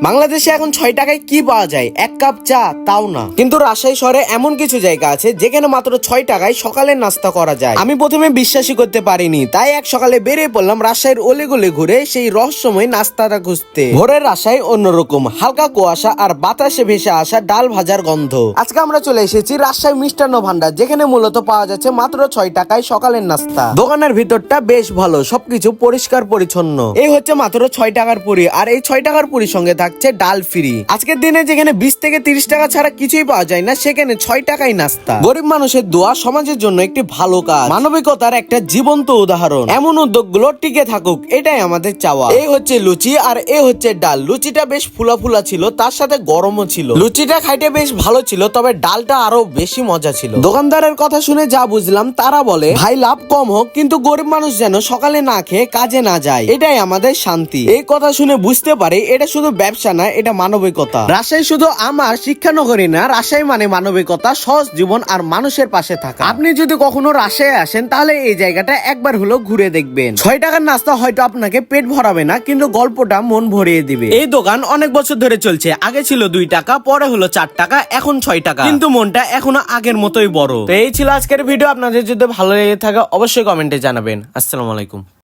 বাংলাদেশে এখন 6 টাকায় কি পাওয়া যায়? এক কাপ চা, তাও না। কিন্তু রাজশাহী শহরে এমন কিছু জায়গা আছে যেখানে মাত্র 6 টাকায় সকালের নাস্তা করা যায়। আমি প্রথমে বিশ্বাসই করতে পারিনি, তাই এক সকালে বেরিয়ে পড়লাম রাজশাহীর অলিগলি ঘুরে সেই রহস্যময় নাস্তাটা খুঁজতে। ভোরের রাজশাহী অন্যরকম, হালকা কুয়াশা আর বাতাসে ভেসে আসা ডাল ভাজার গন্ধ। আজকে আমরা চলে এসেছি রাজশাহী মিষ্টান্ন ভান্ডার, যেখানে মূলত পাওয়া যাচ্ছে মাত্র 6 টাকায় সকালের নাস্তা। দোকানের ভিতরটা বেশ ভালো, সবকিছু পরিষ্কার পরিচ্ছন্ন। এই হচ্ছে মাত্র 6 টাকার পুরি, আর এই 6 টাকার পুরির সঙ্গে থাকছে ডাল ফ্রি। আজকের দিনে যেখানে 20 থেকে 30 টাকা ছাড়া কিছুই পাওয়া যায় না, সেখানে 6 টাকায় নাস্তা। গরিব মানুষের দোয়া সমাজের জন্য একটি ভালো কাজ, মানবিকতার একটা জীবন্ত উদাহরণ। এমন উদ্যোগগুলো টিকে থাকুক, এটাই আমাদের চাওয়া। এই হচ্ছে লুচি আর এই হচ্ছে ডাল। লুচিটা বেশ ফুলা ফুলা ছিল, তার সাথে গরমও ছিল। লুচিটা খাইতে বেশ ভালো ছিল, তবে ডালটা আরো বেশি মজা ছিল। দোকানদারের কথা শুনে যা বুঝলাম, তারা বলে ভাই লাভ কম হোক, কিন্তু গরিব মানুষ যেন সকালে না খেয়ে কাজে না যায়, এটাই আমাদের শান্তি। এই কথা শুনে বুঝতে পারি এটা শুধু ব্যবসা না, এটা মানবিকতা। রাজশাহী শুধু আমার শিক্ষানগরী না, রাজশাহী মানে মানবিকতা, সহজ জীবন আর মানুষের পাশে থাকা। আপনি যদি কখনো রাজশাহী আসেন, তাহলে এই জায়গাটা একবার হলো ঘুরে দেখবেন। 6 টাকার নাস্তা হয়তো আপনাকে পেট ভরাবে না, কিন্তু গল্পটা মন ভরিয়ে দিবে। এই দোকান অনেক বছর ধরে চলছে। আগে ছিল 2 টাকা, পরে হলো 4 টাকা, এখন 6 টাকা, কিন্তু মনটা এখনো আগের মতোই বড়। তো এই ছিল আজকের ভিডিও। আপনাদের যদি ভালো লেগে থাকে অবশ্যই কমেন্টে জানাবেন। আসসালামু আলাইকুম।